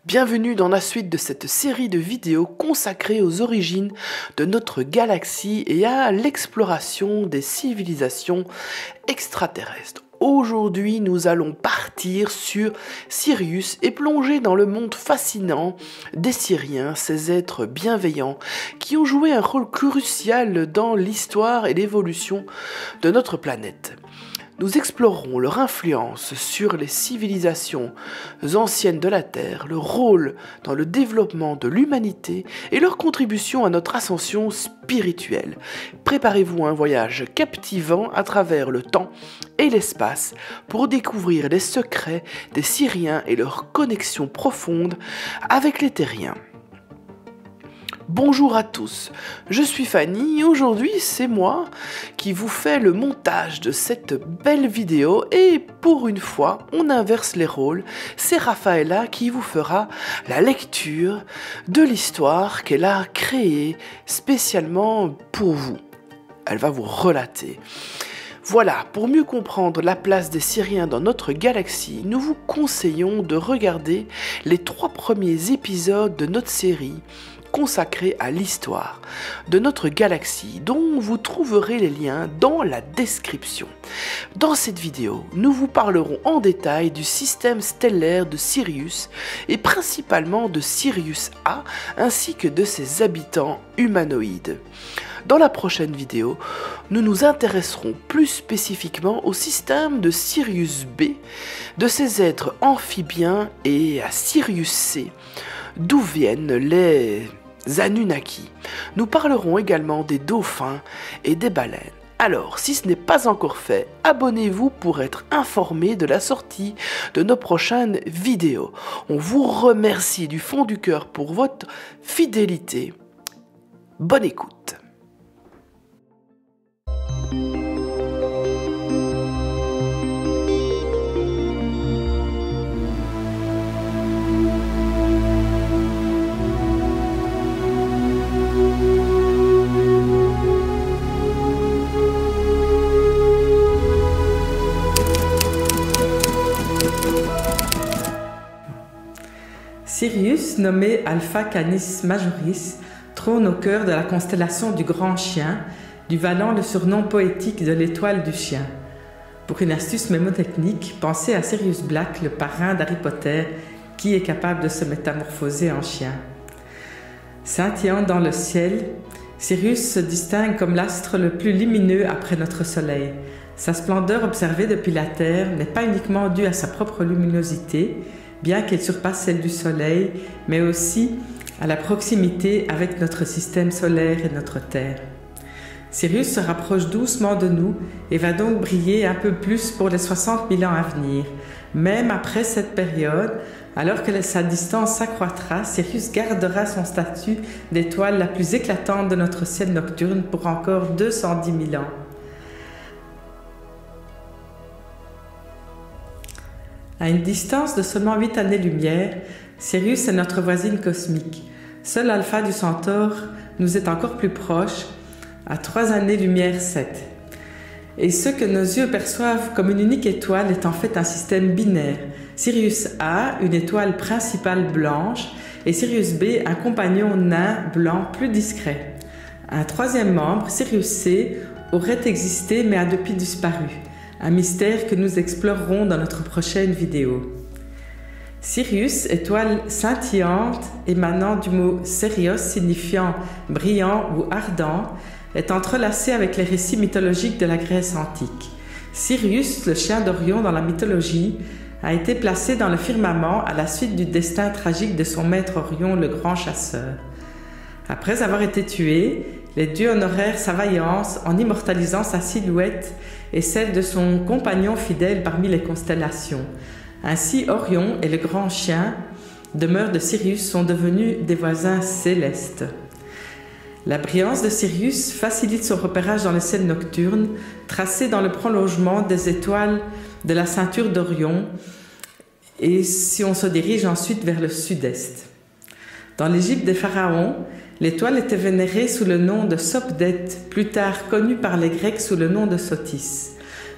Bienvenue dans la suite de cette série de vidéos consacrée aux origines de notre galaxie et à l'exploration des civilisations extraterrestres. Aujourd'hui, nous allons partir sur Sirius et plonger dans le monde fascinant des Siriens, ces êtres bienveillants qui ont joué un rôle crucial dans l'histoire et l'évolution de notre planète. Nous explorerons leur influence sur les civilisations anciennes de la Terre, leur rôle dans le développement de l'humanité et leur contribution à notre ascension spirituelle. Préparez-vous à un voyage captivant à travers le temps et l'espace pour découvrir les secrets des Siriens et leur connexion profonde avec les Terriens. Bonjour à tous, je suis Fanny et aujourd'hui c'est moi qui vous fais le montage de cette belle vidéo et pour une fois on inverse les rôles, c'est Rafaela qui vous fera la lecture de l'histoire qu'elle a créée spécialement pour vous. Elle va vous relater. Voilà, pour mieux comprendre la place des Siriens dans notre galaxie, nous vous conseillons de regarder les 3 premiers épisodes de notre série consacré à l'histoire de notre galaxie dont vous trouverez les liens dans la description. Dans cette vidéo, nous vous parlerons en détail du système stellaire de Sirius et principalement de Sirius A ainsi que de ses habitants humanoïdes. Dans la prochaine vidéo, nous nous intéresserons plus spécifiquement au système de Sirius B, de ses êtres amphibiens et à Sirius C, d'où viennent les Anunnaki. Nous parlerons également des dauphins et des baleines. Alors, si ce n'est pas encore fait, abonnez-vous pour être informé de la sortie de nos prochaines vidéos. On vous remercie du fond du cœur pour votre fidélité. Bonne écoute. Sirius, nommé Alpha Canis Majoris, trône au cœur de la constellation du Grand Chien, lui valant le surnom poétique de l'étoile du chien. Pour une astuce mémotechnique, pensez à Sirius Black, le parrain d'Harry Potter, qui est capable de se métamorphoser en chien. Scintillant dans le ciel, Sirius se distingue comme l'astre le plus lumineux après notre Soleil. Sa splendeur observée depuis la Terre n'est pas uniquement due à sa propre luminosité, bien qu'elle surpasse celle du Soleil, mais aussi à la proximité avec notre système solaire et notre Terre. Sirius se rapproche doucement de nous et va donc briller un peu plus pour les 60 000 ans à venir. Même après cette période, alors que sa distance s'accroîtra, Sirius gardera son statut d'étoile la plus éclatante de notre ciel nocturne pour encore 210 000 ans. À une distance de seulement 8 années-lumière, Sirius est notre voisine cosmique. Seul Alpha du Centaure nous est encore plus proche, à 3 années-lumière 7. Et ce que nos yeux perçoivent comme une unique étoile est en fait un système binaire. Sirius A, une étoile principale blanche, et Sirius B, un compagnon nain blanc plus discret. Un troisième membre, Sirius C, aurait existé mais a depuis disparu. Un mystère que nous explorerons dans notre prochaine vidéo. Sirius, étoile scintillante émanant du mot Sérios signifiant brillant ou ardent, est entrelacé avec les récits mythologiques de la Grèce antique. Sirius, le chien d'Orion dans la mythologie, a été placé dans le firmament à la suite du destin tragique de son maître Orion, le grand chasseur. Après avoir été tué, les dieux honorèrent sa vaillance en immortalisant sa silhouette et celle de son compagnon fidèle parmi les constellations. Ainsi, Orion et le grand chien, demeure de Sirius, sont devenus des voisins célestes. La brillance de Sirius facilite son repérage dans le ciel nocturne, tracé dans le prolongement des étoiles de la ceinture d'Orion, et si on se dirige ensuite vers le sud-est. Dans l'Égypte des pharaons, l'étoile était vénérée sous le nom de Sopdet, plus tard connue par les Grecs sous le nom de Sotis.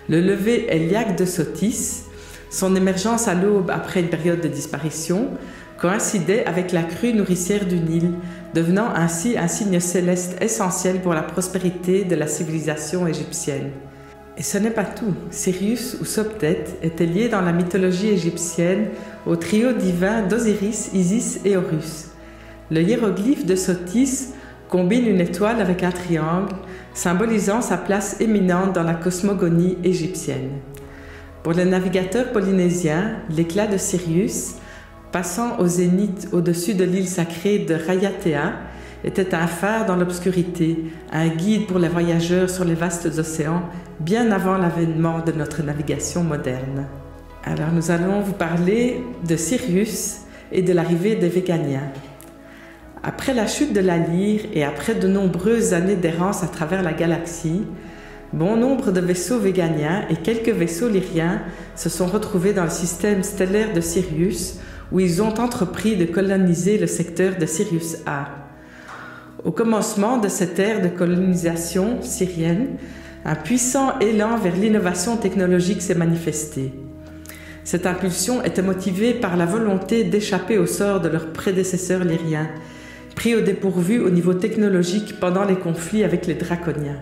Le lever héliaque de Sotis, son émergence à l'aube après une période de disparition, coïncidait avec la crue nourricière du Nil, devenant ainsi un signe céleste essentiel pour la prospérité de la civilisation égyptienne. Et ce n'est pas tout. Sirius ou Soptet était lié dans la mythologie égyptienne au trio divin d'Osiris, Isis et Horus. Le hiéroglyphe de Sotis combine une étoile avec un triangle, symbolisant sa place éminente dans la cosmogonie égyptienne. Pour les navigateurs polynésiens, l'éclat de Sirius, passant au zénith au-dessus de l'île sacrée de Raiatea, était un phare dans l'obscurité, un guide pour les voyageurs sur les vastes océans, bien avant l'avènement de notre navigation moderne. Alors nous allons vous parler de Sirius et de l'arrivée des Véganiens. Après la chute de la Lyre et après de nombreuses années d'errance à travers la galaxie, bon nombre de vaisseaux véganiens et quelques vaisseaux lyriens se sont retrouvés dans le système stellaire de Sirius, où ils ont entrepris de coloniser le secteur de Sirius A. Au commencement de cette ère de colonisation syrienne, un puissant élan vers l'innovation technologique s'est manifesté. Cette impulsion était motivée par la volonté d'échapper au sort de leurs prédécesseurs lyriens, pris au dépourvu au niveau technologique pendant les conflits avec les Draconiens.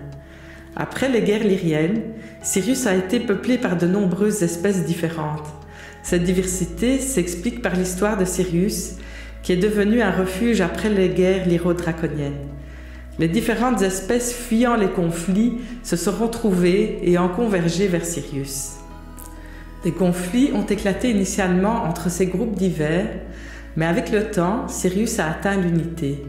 Après les guerres lyriennes, Sirius a été peuplé par de nombreuses espèces différentes. Cette diversité s'explique par l'histoire de Sirius, qui est devenu un refuge après les guerres lyro-draconiennes. Les différentes espèces fuyant les conflits se sont retrouvées et ont convergé vers Sirius. Des conflits ont éclaté initialement entre ces groupes divers, mais avec le temps, Sirius a atteint l'unité.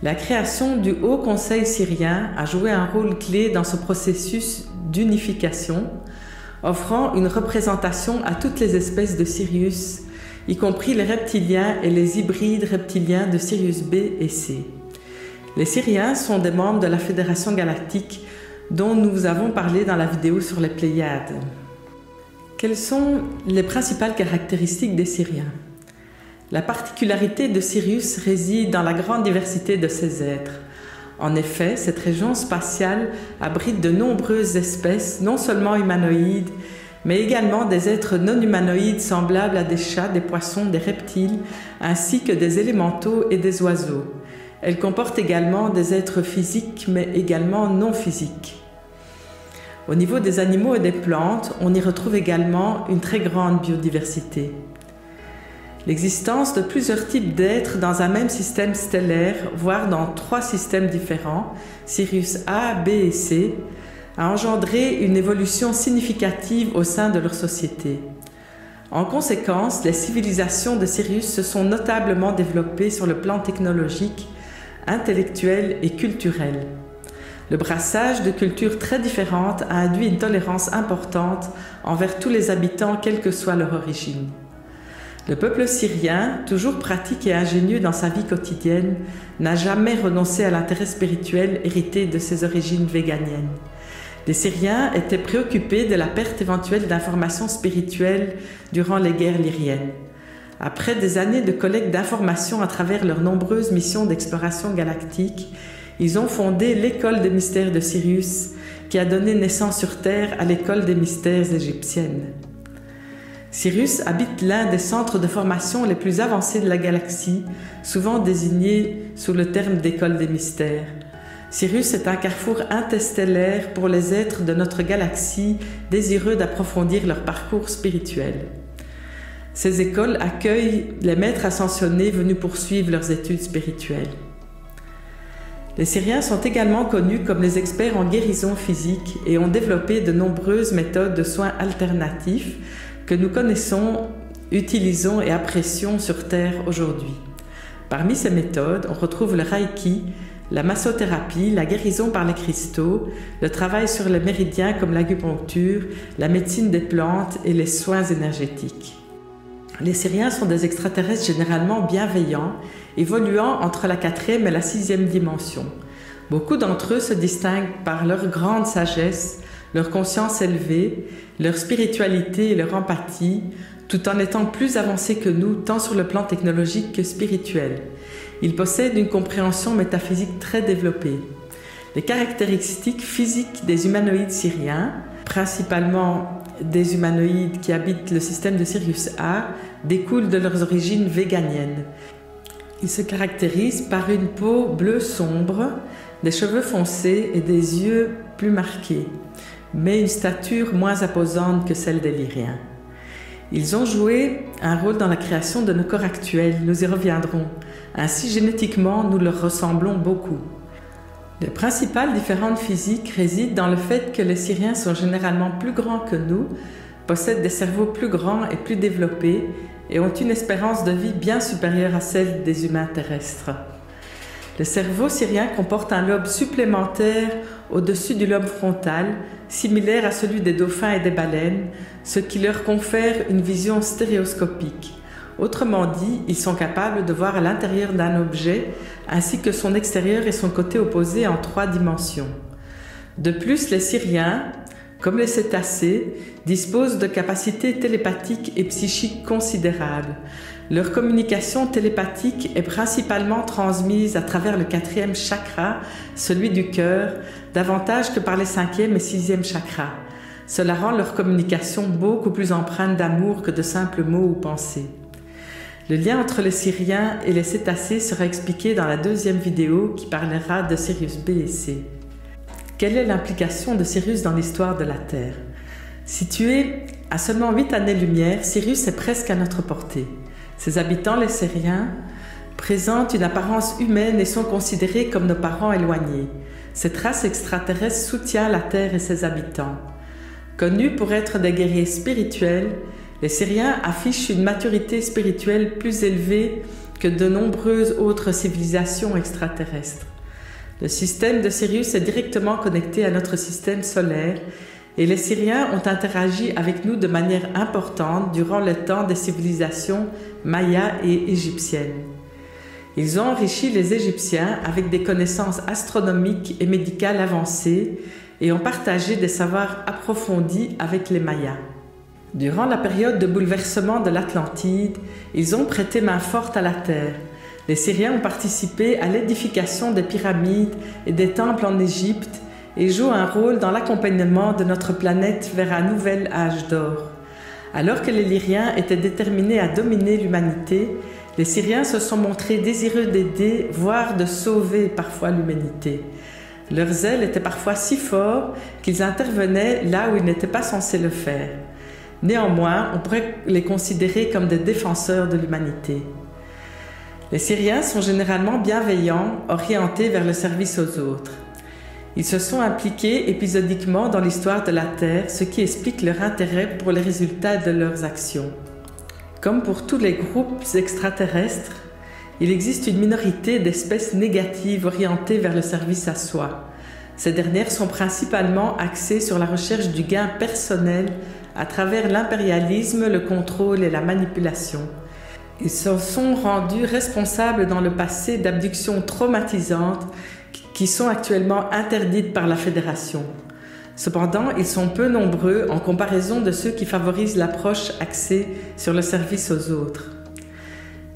La création du Haut Conseil syrien a joué un rôle clé dans ce processus d'unification, offrant une représentation à toutes les espèces de Sirius, y compris les reptiliens et les hybrides reptiliens de Sirius B et C. Les Syriens sont des membres de la Fédération galactique dont nous avons parlé dans la vidéo sur les Pléiades. Quelles sont les principales caractéristiques des Syriens? La particularité de Sirius réside dans la grande diversité de ses êtres. En effet, cette région spatiale abrite de nombreuses espèces, non seulement humanoïdes, mais également des êtres non humanoïdes semblables à des chats, des poissons, des reptiles, ainsi que des élémentaux et des oiseaux. Elle comporte également des êtres physiques, mais également non physiques. Au niveau des animaux et des plantes, on y retrouve également une très grande biodiversité. L'existence de plusieurs types d'êtres dans un même système stellaire, voire dans 3 systèmes différents, Sirius A, B et C, a engendré une évolution significative au sein de leur société. En conséquence, les civilisations de Sirius se sont notablement développées sur le plan technologique, intellectuel et culturel. Le brassage de cultures très différentes a induit une tolérance importante envers tous les habitants, quelle que soit leur origine. Le peuple syrien, toujours pratique et ingénieux dans sa vie quotidienne, n'a jamais renoncé à l'intérêt spirituel hérité de ses origines véganiennes. Les Syriens étaient préoccupés de la perte éventuelle d'informations spirituelles durant les guerres lyriennes. Après des années de collecte d'informations à travers leurs nombreuses missions d'exploration galactique, ils ont fondé l'école des mystères de Sirius, qui a donné naissance sur Terre à l'école des mystères égyptienne. Sirius habite l'un des centres de formation les plus avancés de la galaxie, souvent désigné sous le terme d'école des mystères. Sirius est un carrefour interstellaire pour les êtres de notre galaxie désireux d'approfondir leur parcours spirituel. Ces écoles accueillent les maîtres ascensionnés venus poursuivre leurs études spirituelles. Les Syriens sont également connus comme les experts en guérison physique et ont développé de nombreuses méthodes de soins alternatifs que nous connaissons, utilisons et apprécions sur Terre aujourd'hui. Parmi ces méthodes, on retrouve le Reiki, la massothérapie, la guérison par les cristaux, le travail sur les méridiens comme l'acupuncture, la médecine des plantes et les soins énergétiques. Les Syriens sont des extraterrestres généralement bienveillants, évoluant entre la 4e et la 6e dimension. Beaucoup d'entre eux se distinguent par leur grande sagesse, leur conscience élevée, leur spiritualité et leur empathie, tout en étant plus avancés que nous, tant sur le plan technologique que spirituel. Ils possèdent une compréhension métaphysique très développée. Les caractéristiques physiques des humanoïdes syriens, principalement des humanoïdes qui habitent le système de Sirius A, découle de leurs origines véganiennes. Ils se caractérisent par une peau bleue sombre, des cheveux foncés et des yeux plus marqués, mais une stature moins imposante que celle des Lyriens. Ils ont joué un rôle dans la création de nos corps actuels, nous y reviendrons. Ainsi, génétiquement, nous leur ressemblons beaucoup. Les principales différences physiques résident dans le fait que les Syriens sont généralement plus grands que nous, possèdent des cerveaux plus grands et plus développés et ont une espérance de vie bien supérieure à celle des humains terrestres. Le cerveau syrien comporte un lobe supplémentaire au-dessus du lobe frontal, similaire à celui des dauphins et des baleines, ce qui leur confère une vision stéréoscopique. Autrement dit, ils sont capables de voir à l'intérieur d'un objet, ainsi que son extérieur et son côté opposé en 3 dimensions. De plus, les Syriens, comme les cétacés, disposent de capacités télépathiques et psychiques considérables. Leur communication télépathique est principalement transmise à travers le 4e chakra, celui du cœur, davantage que par les 5e et 6e chakras. Cela rend leur communication beaucoup plus empreinte d'amour que de simples mots ou pensées. Le lien entre les Syriens et les cétacés sera expliqué dans la 2e vidéo qui parlera de Sirius B et C. Quelle est l'implication de Sirius dans l'histoire de la Terre? Situé à seulement 8 années-lumière, Sirius est presque à notre portée. Ses habitants, les Syriens, présentent une apparence humaine et sont considérés comme nos parents éloignés. Cette race extraterrestre soutient la Terre et ses habitants. Connus pour être des guerriers spirituels, les Syriens affichent une maturité spirituelle plus élevée que de nombreuses autres civilisations extraterrestres. Le système de Sirius est directement connecté à notre système solaire et les Syriens ont interagi avec nous de manière importante durant le temps des civilisations mayas et égyptiennes. Ils ont enrichi les Égyptiens avec des connaissances astronomiques et médicales avancées et ont partagé des savoirs approfondis avec les Mayas. Durant la période de bouleversement de l'Atlantide, ils ont prêté main forte à la terre. Les Syriens ont participé à l'édification des pyramides et des temples en Égypte et jouent un rôle dans l'accompagnement de notre planète vers un nouvel âge d'or. Alors que les Lyriens étaient déterminés à dominer l'humanité, les Syriens se sont montrés désireux d'aider, voire de sauver parfois l'humanité. Leur zèle était parfois si fort qu'ils intervenaient là où ils n'étaient pas censés le faire. Néanmoins, on pourrait les considérer comme des défenseurs de l'humanité. Les Syriens sont généralement bienveillants, orientés vers le service aux autres. Ils se sont impliqués épisodiquement dans l'histoire de la Terre, ce qui explique leur intérêt pour les résultats de leurs actions. Comme pour tous les groupes extraterrestres, il existe une minorité d'espèces négatives orientées vers le service à soi. Ces dernières sont principalement axées sur la recherche du gain personnel à travers l'impérialisme, le contrôle et la manipulation. Ils se sont rendus responsables dans le passé d'abductions traumatisantes qui sont actuellement interdites par la Fédération. Cependant, ils sont peu nombreux en comparaison de ceux qui favorisent l'approche axée sur le service aux autres.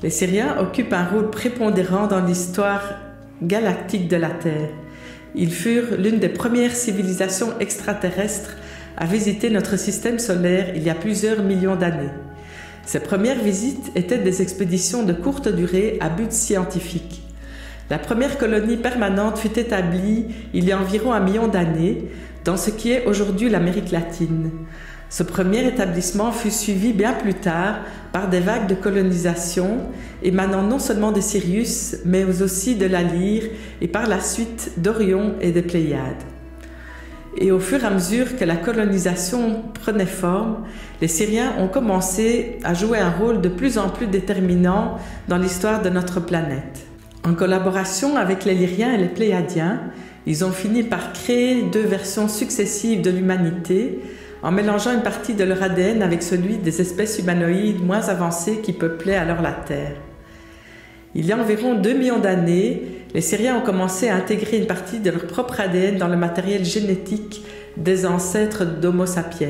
Les Syriens occupent un rôle prépondérant dans l'histoire galactique de la Terre. Ils furent l'une des premières civilisations extraterrestres à visiter notre système solaire il y a plusieurs millions d'années. Ces premières visites étaient des expéditions de courte durée à but scientifique. La première colonie permanente fut établie il y a environ 1 million d'années dans ce qui est aujourd'hui l'Amérique latine. Ce premier établissement fut suivi bien plus tard par des vagues de colonisation émanant non seulement de Sirius, mais aussi de la Lyre et par la suite d'Orion et des Pléiades. Et au fur et à mesure que la colonisation prenait forme, les Syriens ont commencé à jouer un rôle de plus en plus déterminant dans l'histoire de notre planète. En collaboration avec les Lyriens et les Pléiadiens, ils ont fini par créer 2 versions successives de l'humanité en mélangeant une partie de leur ADN avec celui des espèces humanoïdes moins avancées qui peuplaient alors la Terre. Il y a environ 2 millions d'années, les Syriens ont commencé à intégrer une partie de leur propre ADN dans le matériel génétique des ancêtres d'Homo sapiens.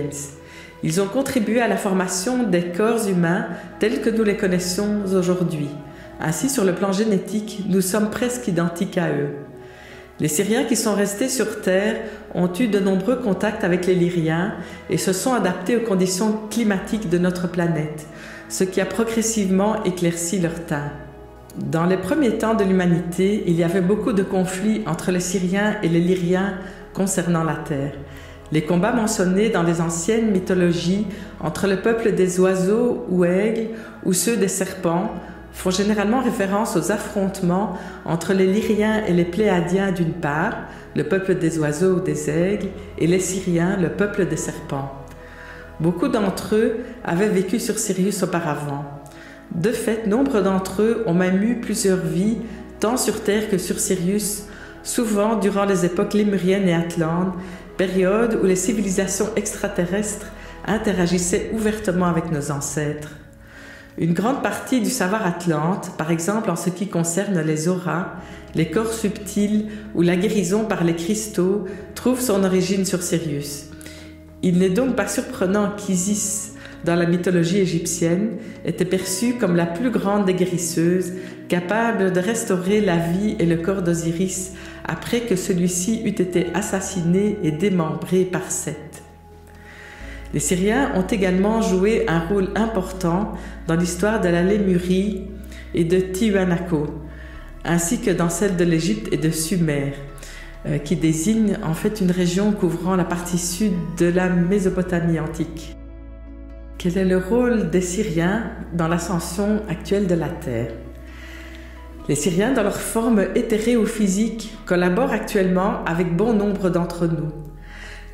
Ils ont contribué à la formation des corps humains tels que nous les connaissons aujourd'hui. Ainsi, sur le plan génétique, nous sommes presque identiques à eux. Les Syriens qui sont restés sur Terre ont eu de nombreux contacts avec les Lyriens et se sont adaptés aux conditions climatiques de notre planète. ce qui a progressivement éclairci leur teint. Dans les premiers temps de l'humanité, il y avait beaucoup de conflits entre les Syriens et les Lyriens concernant la terre. Les combats mentionnés dans les anciennes mythologies entre le peuple des oiseaux ou aigles ou ceux des serpents font généralement référence aux affrontements entre les Lyriens et les Pléadiens d'une part, le peuple des oiseaux ou des aigles, et les Syriens, le peuple des serpents. Beaucoup d'entre eux avaient vécu sur Sirius auparavant. De fait, nombre d'entre eux ont même eu plusieurs vies, tant sur Terre que sur Sirius, souvent durant les époques lémuriennes et atlantes, période où les civilisations extraterrestres interagissaient ouvertement avec nos ancêtres. Une grande partie du savoir atlante, par exemple en ce qui concerne les auras, les corps subtils ou la guérison par les cristaux, trouve son origine sur Sirius. Il n'est donc pas surprenant qu'Isis, dans la mythologie égyptienne, était perçue comme la plus grande des guérisseuses, capable de restaurer la vie et le corps d'Osiris après que celui-ci eût été assassiné et démembré par Seth. Les Syriens ont également joué un rôle important dans l'histoire de la Lémurie et de Tiwanaku, ainsi que dans celle de l'Égypte et de Sumer, qui désigne en fait une région couvrant la partie sud de la Mésopotamie antique. Quel est le rôle des Syriens dans l'ascension actuelle de la Terre? Les Syriens, dans leur forme éthérée ou physique, collaborent actuellement avec bon nombre d'entre nous.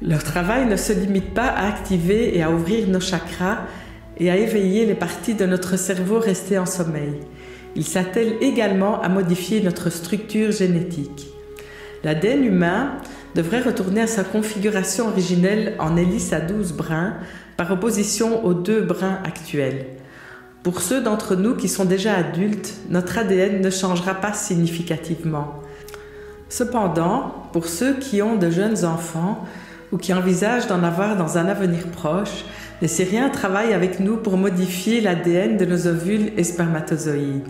Leur travail ne se limite pas à activer et à ouvrir nos chakras et à éveiller les parties de notre cerveau restées en sommeil. Ils s'attellent également à modifier notre structure génétique. L'ADN humain devrait retourner à sa configuration originelle en hélice à 12 brins, par opposition aux 2 brins actuels. Pour ceux d'entre nous qui sont déjà adultes, notre ADN ne changera pas significativement. Cependant, pour ceux qui ont de jeunes enfants ou qui envisagent d'en avoir dans un avenir proche, les Syriens travaillent avec nous pour modifier l'ADN de nos ovules et spermatozoïdes.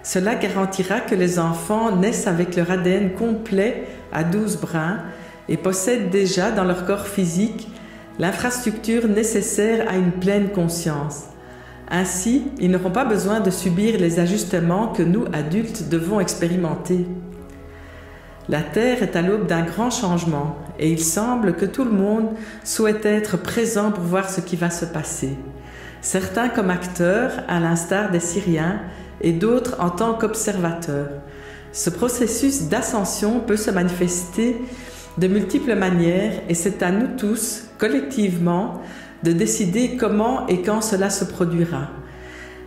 Cela garantira que les enfants naissent avec leur ADN complet à 12 brins et possèdent déjà dans leur corps physique l'infrastructure nécessaire à une pleine conscience. Ainsi, ils n'auront pas besoin de subir les ajustements que nous, adultes, devons expérimenter. La Terre est à l'aube d'un grand changement et il semble que tout le monde souhaite être présent pour voir ce qui va se passer. Certains comme acteurs, à l'instar des Syriens, et d'autres en tant qu'observateurs. Ce processus d'ascension peut se manifester de multiples manières et c'est à nous tous, collectivement, de décider comment et quand cela se produira.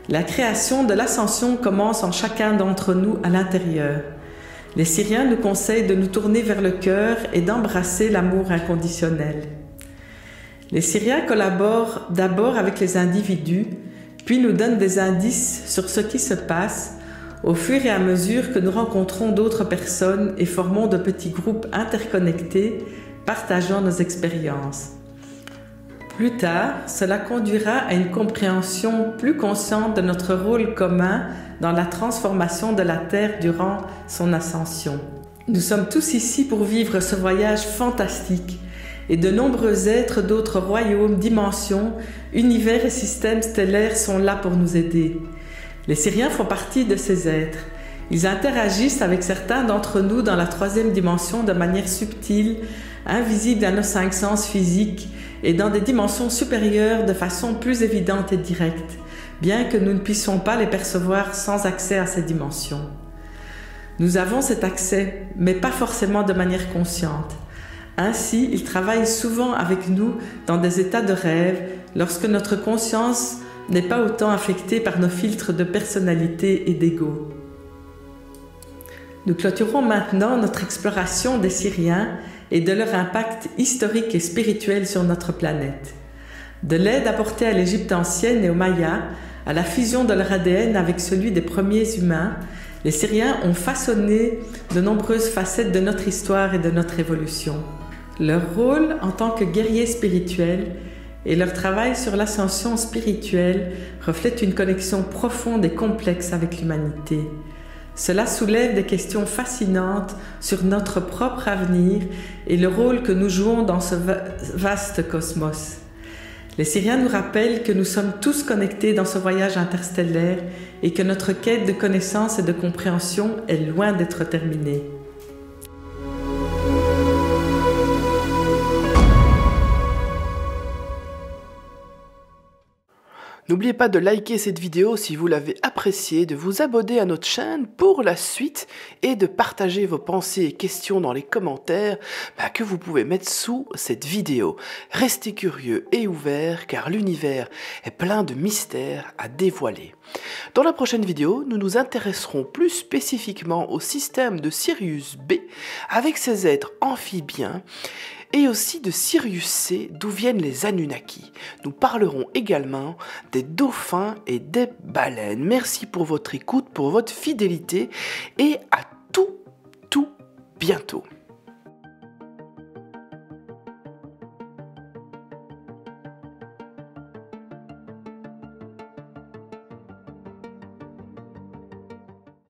La création de l'ascension commence en chacun d'entre nous à l'intérieur. Les Syriens nous conseillent de nous tourner vers le cœur et d'embrasser l'amour inconditionnel. Les Syriens collaborent d'abord avec les individus, puis nous donnent des indices sur ce qui se passe au fur et à mesure que nous rencontrons d'autres personnes et formons de petits groupes interconnectés, partageant nos expériences. Plus tard, cela conduira à une compréhension plus consciente de notre rôle commun dans la transformation de la Terre durant son ascension. Nous sommes tous ici pour vivre ce voyage fantastique et de nombreux êtres d'autres royaumes, dimensions, univers et systèmes stellaires sont là pour nous aider. Les Syriens font partie de ces êtres. Ils interagissent avec certains d'entre nous dans la 3e dimension de manière subtile, invisible à nos 5 sens physiques et dans des dimensions supérieures de façon plus évidente et directe, bien que nous ne puissions pas les percevoir sans accès à ces dimensions. Nous avons cet accès, mais pas forcément de manière consciente. Ainsi, ils travaillent souvent avec nous dans des états de rêve lorsque notre conscience n'est pas autant affectée par nos filtres de personnalité et d'ego. Nous clôturons maintenant notre exploration des Syriens et de leur impact historique et spirituel sur notre planète. De l'aide apportée à l'Égypte ancienne et aux Mayas, à la fusion de leur ADN avec celui des premiers humains, les Syriens ont façonné de nombreuses facettes de notre histoire et de notre évolution. Leur rôle en tant que guerriers spirituels et leur travail sur l'ascension spirituelle reflètent une connexion profonde et complexe avec l'humanité. Cela soulève des questions fascinantes sur notre propre avenir et le rôle que nous jouons dans ce vaste cosmos. Les Syriens nous rappellent que nous sommes tous connectés dans ce voyage interstellaire et que notre quête de connaissance et de compréhension est loin d'être terminée. N'oubliez pas de liker cette vidéo si vous l'avez appréciée, de vous abonner à notre chaîne pour la suite et de partager vos pensées et questions dans les commentaires que vous pouvez mettre sous cette vidéo. Restez curieux et ouverts car l'univers est plein de mystères à dévoiler. Dans la prochaine vidéo, nous nous intéresserons plus spécifiquement au système de Sirius B avec ses êtres amphibiens et aussi de Sirius C, d'où viennent les Anunnaki. Nous parlerons également des dauphins et des baleines. Merci pour votre écoute, pour votre fidélité et à tout bientôt.